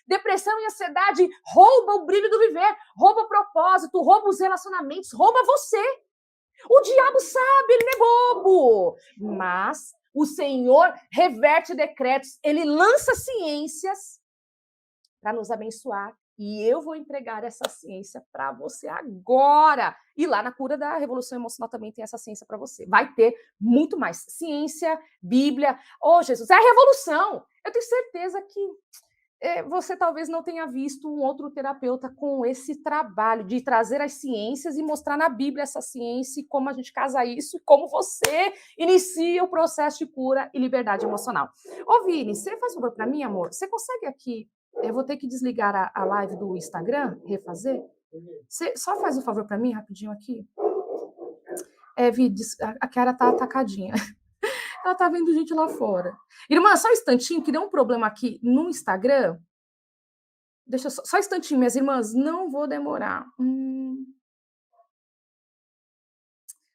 Depressão e ansiedade rouba o brilho do viver, rouba o propósito, rouba os relacionamentos, rouba você. O diabo sabe, ele não é bobo. Mas o Senhor reverte decretos, ele lança ciências para nos abençoar. E eu vou entregar essa ciência para você agora. E lá na cura da revolução emocional também tem essa ciência para você. Vai ter muito mais ciência, Bíblia. Oh, Jesus, é a revolução. Eu tenho certeza que você talvez não tenha visto um outro terapeuta com esse trabalho de trazer as ciências e mostrar na Bíblia essa ciência e como a gente casa isso e como você inicia o processo de cura e liberdade emocional. Ô, Vini, você faz um favor para mim, amor? Você consegue aqui? Eu vou ter que desligar a live do Instagram, refazer. Você só faz um favor para mim, rapidinho aqui. Vi, a Kiara tá atacadinha. Ela tá vendo gente lá fora. Irmã, só um instantinho, que deu um problema aqui no Instagram. Deixa só um instantinho, minhas irmãs, não vou demorar.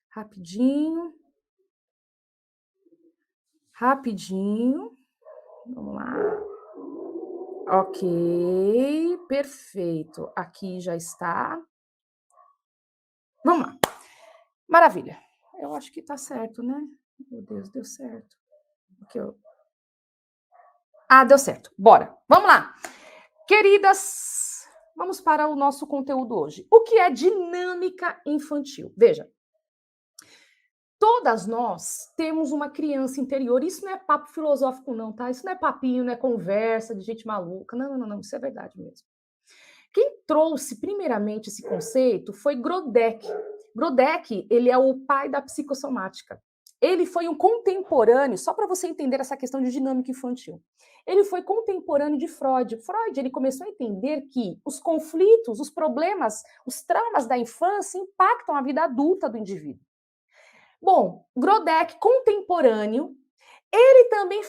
Rapidinho. Rapidinho. Vamos lá. Ok, perfeito. Aqui já está. Vamos lá. Maravilha. Eu acho que tá certo, né? Meu Deus, deu certo. Deu certo. Bora. Vamos lá. Queridas, vamos para o nosso conteúdo hoje. O que é dinâmica infantil? Veja, todas nós temos uma criança interior. Isso não é papo filosófico, não, tá? Isso não é papinho, não é conversa de gente maluca. Não, não, não. Isso é verdade mesmo. Quem trouxe primeiramente esse conceito foi Grodeck. Grodeck, ele é o pai da psicossomática. Ele foi um contemporâneo, só para você entender essa questão de dinâmica infantil. Ele foi contemporâneo de Freud. Freud, ele começou a entender que os conflitos, os problemas, os traumas da infância impactam a vida adulta do indivíduo. Bom, Grodeck, contemporâneo, ele também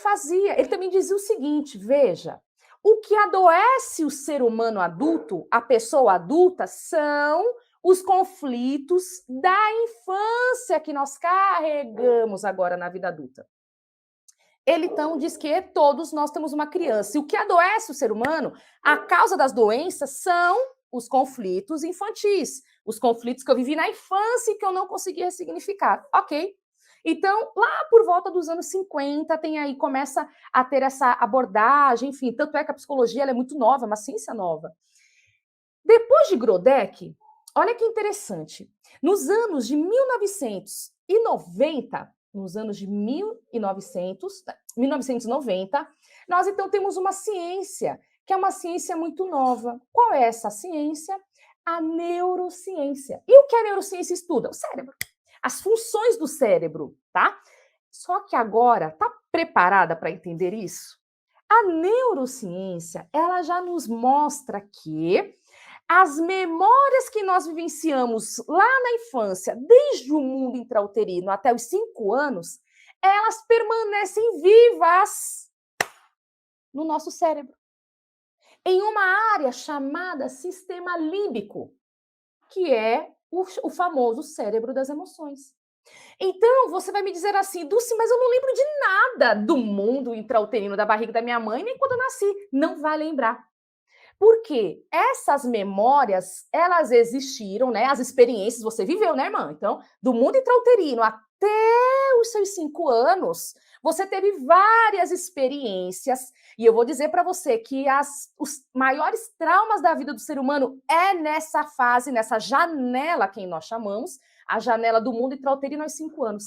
dizia o seguinte, veja, o que adoece o ser humano adulto, a pessoa adulta, são os conflitos da infância que nós carregamos agora na vida adulta. Ele, então, diz que todos nós temos uma criança. E o que adoece o ser humano, a causa das doenças são os conflitos infantis. Os conflitos que eu vivi na infância e que eu não consegui ressignificar. Ok. Então, lá por volta dos anos 50, começa a ter essa abordagem, enfim, tanto é que a psicologia ela é muito nova, é uma ciência nova. Depois de Grodeck, olha que interessante, nos anos de 1990, nos anos de 1990, nós então temos uma ciência, que é uma ciência muito nova. Qual é essa ciência? A neurociência. E o que a neurociência estuda? O cérebro. As funções do cérebro, tá? Só que agora, tá preparada para entender isso? A neurociência, ela já nos mostra que as memórias que nós vivenciamos lá na infância, desde o mundo intrauterino até os 5 anos, elas permanecem vivas no nosso cérebro. Em uma área chamada sistema límbico, que é o famoso cérebro das emoções. Então, você vai me dizer assim, Dulce, mas eu não lembro de nada do mundo intrauterino da barriga da minha mãe, nem quando eu nasci. Não vai lembrar. Porque essas memórias, elas existiram, né? As experiências, você viveu, né, irmã? Então, do mundo intrauterino até os seus 5 anos, você teve várias experiências. E eu vou dizer para você que os maiores traumas da vida do ser humano é nessa fase, nessa janela, quem nós chamamos, a janela do mundo intrauterino aos 5 anos.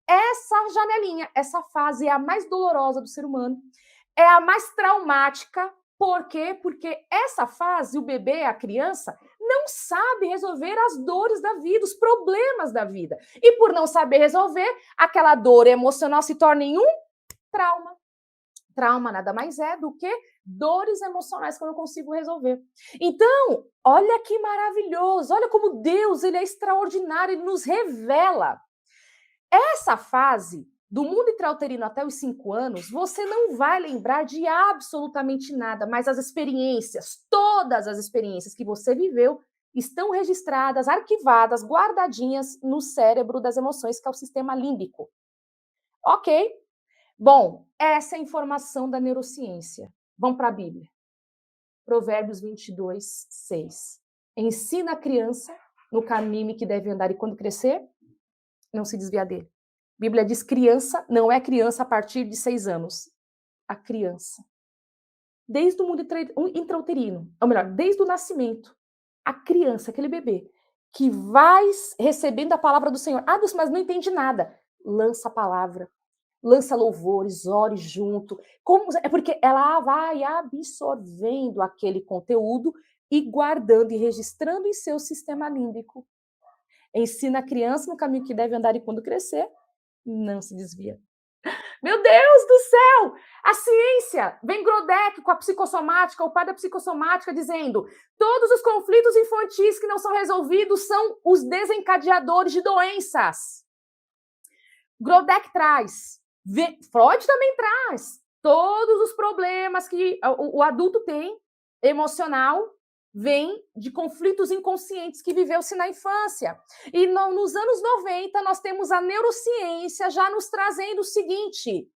Essa janelinha, essa fase é a mais dolorosa do ser humano, é a mais traumática. Por quê? Porque essa fase, o bebê, a criança, não sabe resolver as dores da vida, os problemas da vida. E por não saber resolver, aquela dor emocional se torna em um trauma. Trauma nada mais é do que dores emocionais que eu não consigo resolver. Então, olha que maravilhoso, olha como Deus, ele é extraordinário, ele nos revela. Essa fase do mundo intrauterino até os 5 anos, você não vai lembrar de absolutamente nada, mas as experiências, todas as experiências que você viveu, estão registradas, arquivadas, guardadinhas no cérebro das emoções, que é o sistema límbico. Ok? Bom, essa é a informação da neurociência. Vamos para a Bíblia. Provérbios 22, 6. Ensina a criança no caminho que deve andar e quando crescer, não se desvia dele. A Bíblia diz criança, não é criança a partir de 6 anos. A criança. Desde o mundo intrauterino, ou melhor, desde o nascimento, a criança, aquele bebê, que vai recebendo a palavra do Senhor. Ah, mas não entende nada. Lança a palavra, lança louvores, ore junto. É porque ela vai absorvendo aquele conteúdo e guardando e registrando em seu sistema límbico. Ensina a criança no caminho que deve andar e quando crescer, não se desvia. Meu Deus do céu! A ciência vem Grodeck com a psicossomática, o pai da psicossomática, dizendo todos os conflitos infantis que não são resolvidos são os desencadeadores de doenças. Grodeck traz, Freud também traz, todos os problemas que o adulto tem, emocional, vem de conflitos inconscientes que viveu-se na infância. E nos anos 90, nós temos a neurociência já nos trazendo o seguinte: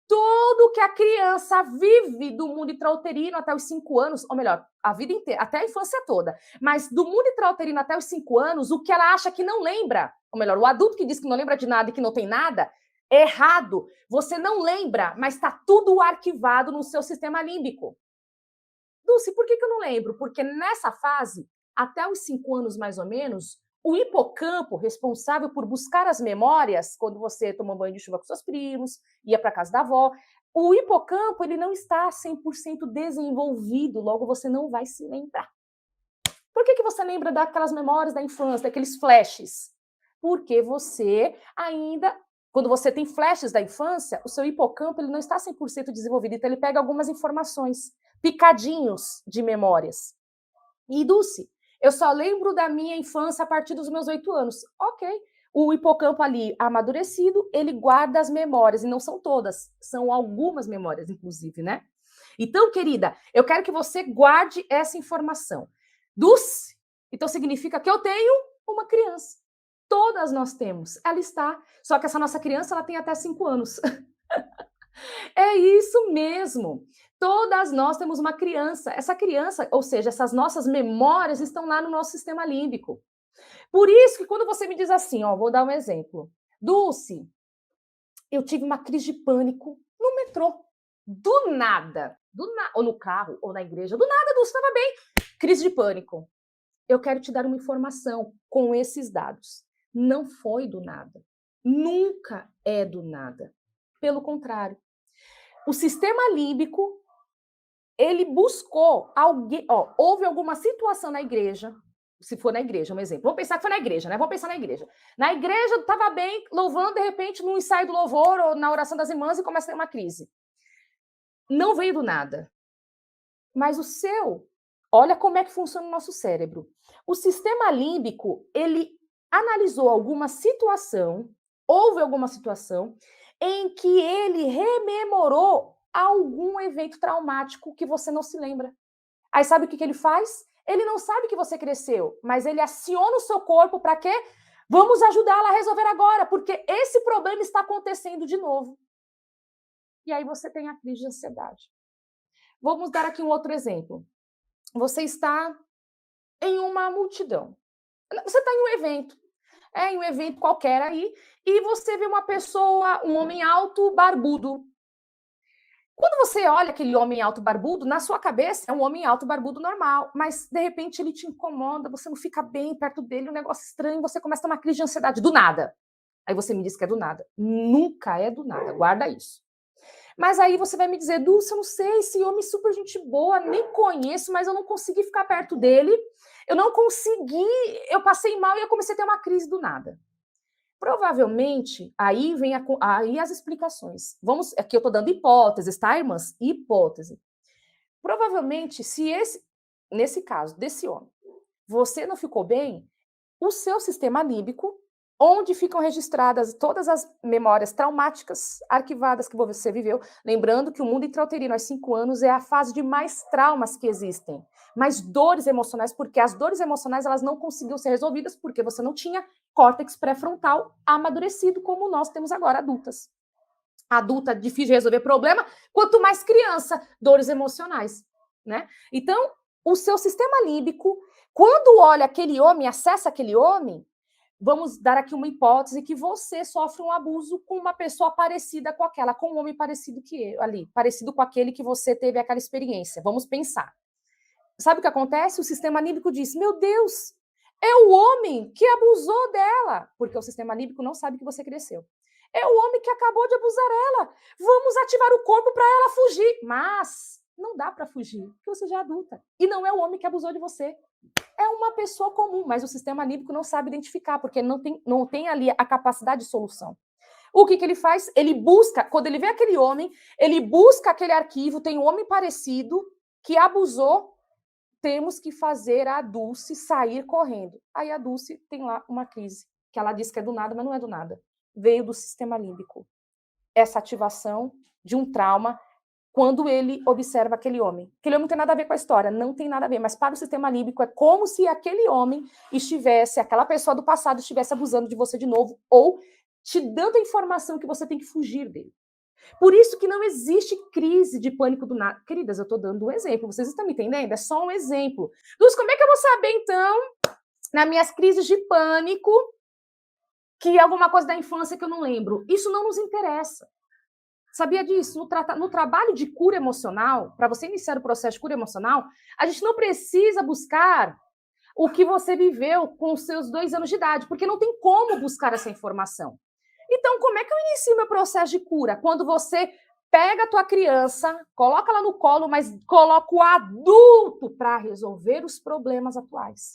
tudo que a criança vive do mundo intrauterino até os 5 anos, ou melhor, a vida inteira, até a infância toda, mas do mundo intrauterino até os 5 anos, o que ela acha que não lembra, ou melhor, o adulto que diz que não lembra de nada e que não tem nada, é errado. Você não lembra, mas está tudo arquivado no seu sistema límbico. Dulce, por que eu não lembro? Porque nessa fase, até os 5 anos mais ou menos, o hipocampo, responsável por buscar as memórias, quando você tomou banho de chuva com seus primos, ia para casa da avó, o hipocampo ele não está 100% desenvolvido, logo você não vai se lembrar. Por que você lembra daquelas memórias da infância, daqueles flashes? Porque você ainda, quando você tem flashes da infância, o seu hipocampo ele não está 100% desenvolvido, então ele pega algumas informações, picadinhos de memórias. E Dulce, eu só lembro da minha infância a partir dos meus 8 anos. Ok. O hipocampo ali amadurecido, ele guarda as memórias, e não são todas, são algumas memórias, inclusive, né? Então, querida, eu quero que você guarde essa informação. Dulce, então significa que eu tenho uma criança. Todas nós temos. Ela está. Só que essa nossa criança, ela tem até 5 anos. É isso mesmo. Todas nós temos uma criança. Essa criança, ou seja, essas nossas memórias estão lá no nosso sistema límbico. Por isso que quando você me diz assim, ó, vou dar um exemplo. Dulce, eu tive uma crise de pânico no metrô. Do nada. Ou no carro, ou na igreja. Do nada, Dulce, estava bem. Crise de pânico. Eu quero te dar uma informação com esses dados. Não foi do nada. Nunca é do nada. Pelo contrário. O sistema límbico, ele buscou alguém, houve alguma situação na igreja, se for na igreja, um exemplo. Vamos pensar que foi na igreja, né? Vamos pensar na igreja. Na igreja, estava bem, louvando, de repente, no ensaio do louvor ou na oração das irmãs e começa a ter uma crise. Não veio do nada. Mas olha como é que funciona o nosso cérebro. O sistema límbico, ele analisou alguma situação, houve alguma situação em que ele rememorou algum evento traumático que você não se lembra. Aí sabe o que ele faz? Ele não sabe que você cresceu, mas ele aciona o seu corpo para quê? Vamos ajudá-la a resolver agora, porque esse problema está acontecendo de novo. E aí você tem a crise de ansiedade. Vamos dar aqui um outro exemplo. Você está em uma multidão. Você está em um evento. Em um evento qualquer aí, e você vê uma pessoa, um homem alto, barbudo. Quando você olha aquele homem alto, barbudo, na sua cabeça é um homem alto, barbudo normal, mas de repente ele te incomoda, você não fica bem perto dele, um negócio estranho, você começa a ter uma crise de ansiedade do nada. Aí você me diz que é do nada. Nunca é do nada, guarda isso. Mas aí você vai me dizer, Dulce, eu não sei, esse homem super gente boa, nem conheço, mas eu não consegui ficar perto dele, eu passei mal e eu comecei a ter uma crise do nada. Provavelmente, aí vem aí as explicações. Aqui eu estou dando hipóteses, tá, irmãs? Hipótese. Provavelmente, nesse caso, desse homem, você não ficou bem, o seu sistema límbico, onde ficam registradas todas as memórias traumáticas arquivadas que você viveu. Lembrando que o mundo intrauterino aos 5 anos é a fase de mais traumas que existem, mais dores emocionais, porque as dores emocionais elas não conseguiam ser resolvidas porque você não tinha córtex pré-frontal amadurecido como nós temos agora, adultas. Adulta, difícil de resolver problema, quanto mais criança, dores emocionais. né? Então, o seu sistema límbico, quando olha aquele homem, acessa aquele homem, vamos dar aqui uma hipótese que você sofre um abuso com uma pessoa parecida com aquela, com um homem parecido que eu, ali, parecido com aquele que você teve aquela experiência. Vamos pensar. Sabe o que acontece? O sistema límbico diz: meu Deus, é o homem que abusou dela, porque o sistema límbico não sabe que você cresceu. É o homem que acabou de abusar ela. Vamos ativar o corpo para ela fugir. Mas não dá para fugir, porque você já é adulta. E não é o homem que abusou de você. É uma pessoa comum, mas o sistema límbico não sabe identificar, porque não tem ali a capacidade de solução. O que ele faz? Ele busca, quando ele vê aquele homem, ele busca aquele arquivo, tem um homem parecido que abusou, temos que fazer a Dulce sair correndo. Aí a Dulce tem lá uma crise, que ela diz que é do nada, mas não é do nada. Veio do sistema límbico. Essa ativação de um trauma quando ele observa aquele homem. Aquele homem não tem nada a ver com a história, não tem nada a ver, mas para o sistema límbico é como se aquele homem estivesse, aquela pessoa do passado estivesse abusando de você de novo, ou te dando a informação que você tem que fugir dele. Por isso que não existe crise de pânico do nada. Queridas, eu estou dando um exemplo, vocês estão me entendendo? É só um exemplo. Luz, como é que eu vou saber, então, nas minhas crises de pânico, que é alguma coisa da infância que eu não lembro? Isso não nos interessa. Sabia disso? No trabalho de cura emocional, para você iniciar o processo de cura emocional, a gente não precisa buscar o que você viveu com os seus 2 anos de idade, porque não tem como buscar essa informação. Então, como é que eu inicio meu processo de cura? Quando você pega a tua criança, coloca ela no colo, mas coloca o adulto para resolver os problemas atuais.